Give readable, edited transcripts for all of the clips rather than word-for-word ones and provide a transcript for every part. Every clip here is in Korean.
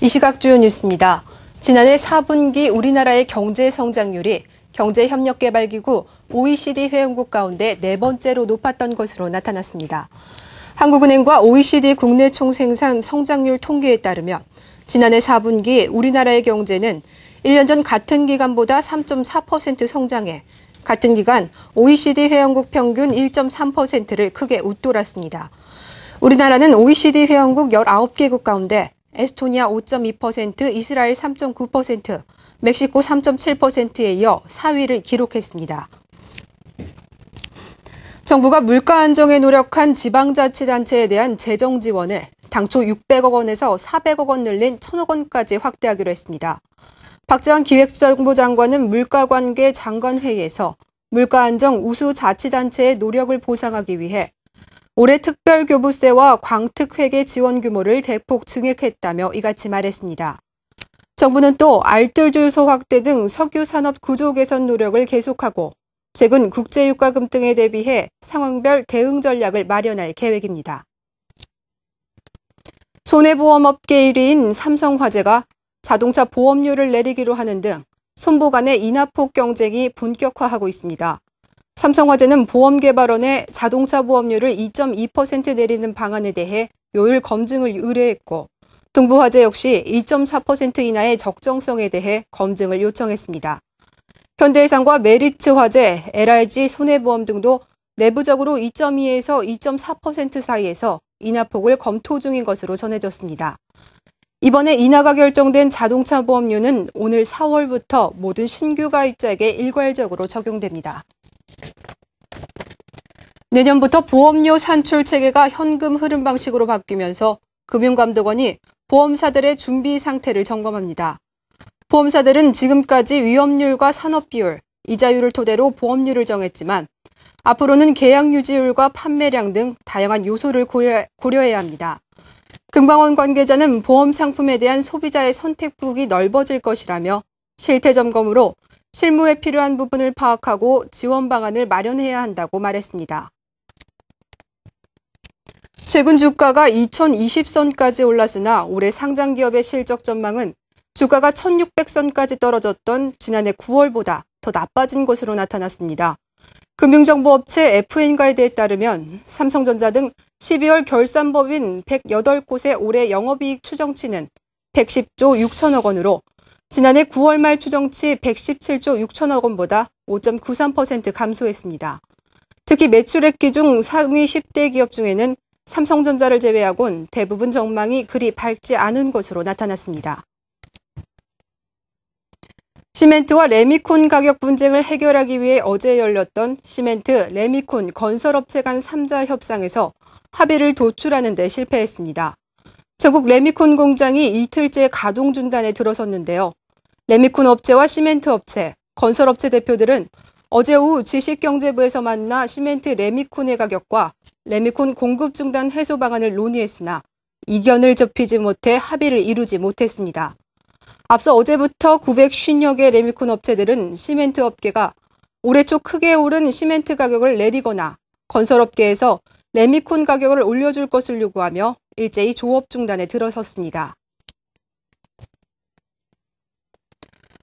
이 시각 주요 뉴스입니다. 지난해 4분기 우리나라의 경제 성장률이 경제협력개발기구 OECD 회원국 가운데 네 번째로 높았던 것으로 나타났습니다. 한국은행과 OECD 국내 총생산 성장률 통계에 따르면 지난해 4분기 우리나라의 경제는 1년 전 같은 기간보다 3.4% 성장해 같은 기간 OECD 회원국 평균 1.3%를 크게 웃돌았습니다. 우리나라는 OECD 회원국 19개국 가운데 에스토니아 5.2%, 이스라엘 3.9%, 멕시코 3.7%에 이어 4위를 기록했습니다. 정부가 물가 안정에 노력한 지방자치단체에 대한 재정 지원을 당초 600억 원에서 400억 원 늘린 1,000억 원까지 확대하기로 했습니다. 박지원 기획정보 장관은 물가관계 장관회의에서 물가 안정 우수 자치단체의 노력을 보상하기 위해 올해 특별교부세와 광특회계 지원 규모를 대폭 증액했다며 이같이 말했습니다. 정부는 또 알뜰주유소 확대 등 석유산업 구조 개선 노력을 계속하고 최근 국제유가금 등에 대비해 상황별 대응 전략을 마련할 계획입니다. 손해보험업계 1위인 삼성화재가 자동차 보험료를 내리기로 하는 등 손보 간의 인하폭 경쟁이 본격화하고 있습니다. 삼성화재는 보험개발원에 자동차 보험료를 2.2% 내리는 방안에 대해 요율 검증을 의뢰했고 동부화재 역시 2.4% 이하의 적정성에 대해 검증을 요청했습니다. 현대해상과 메리츠화재, LRG 손해보험 등도 내부적으로 2.2에서 2.4% 사이에서 인하폭을 검토 중인 것으로 전해졌습니다. 이번에 인하가 결정된 자동차 보험료는 오늘 4월부터 모든 신규 가입자에게 일괄적으로 적용됩니다. 내년부터 보험료 산출 체계가 현금 흐름 방식으로 바뀌면서 금융감독원이 보험사들의 준비 상태를 점검합니다. 보험사들은 지금까지 위험률과 산업비율, 이자율을 토대로 보험료를 정했지만 앞으로는 계약 유지율과 판매량 등 다양한 요소를 고려해야 합니다. 금감원 관계자는 보험 상품에 대한 소비자의 선택폭이 넓어질 것이라며 실태 점검으로 실무에 필요한 부분을 파악하고 지원 방안을 마련해야 한다고 말했습니다. 최근 주가가 2020선까지 올랐으나 올해 상장기업의 실적 전망은 주가가 1600선까지 떨어졌던 지난해 9월보다 더 나빠진 것으로 나타났습니다. 금융정보업체 FN가이드에 따르면 삼성전자 등 12월 결산법인 108곳의 올해 영업이익 추정치는 110조 6천억 원으로 지난해 9월 말 추정치 117조 6천억 원보다 5.93% 감소했습니다. 특히 매출액기 중 상위 10대 기업 중에는 삼성전자를 제외하곤 대부분 전망이 그리 밝지 않은 것으로 나타났습니다. 시멘트와 레미콘 가격 분쟁을 해결하기 위해 어제 열렸던 시멘트, 레미콘, 건설업체 간 3자 협상에서 합의를 도출하는 데 실패했습니다. 전국 레미콘 공장이 이틀째 가동 중단에 들어섰는데요. 레미콘 업체와 시멘트 업체, 건설업체 대표들은 어제 오후 지식경제부에서 만나 시멘트 레미콘의 가격과 레미콘 공급 중단 해소 방안을 논의했으나 이견을 좁히지 못해 합의를 이루지 못했습니다. 앞서 어제부터 950여 개 레미콘 업체들은 시멘트 업계가 올해 초 크게 오른 시멘트 가격을 내리거나 건설업계에서 레미콘 가격을 올려줄 것을 요구하며 일제히 조업 중단에 들어섰습니다.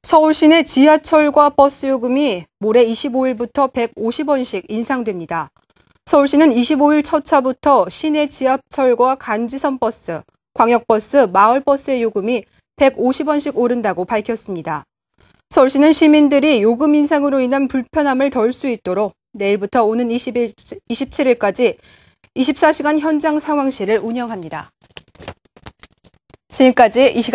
서울시내 지하철과 버스 요금이 모레 25일부터 150원씩 인상됩니다. 서울시는 25일 첫 차부터 시내 지하철과 간지선 버스, 광역버스, 마을버스의 요금이 150원씩 오른다고 밝혔습니다. 서울시는 시민들이 요금 인상으로 인한 불편함을 덜 수 있도록 내일부터 오는 27일까지 24시간 현장 상황실을 운영합니다. 지금까지 이 시각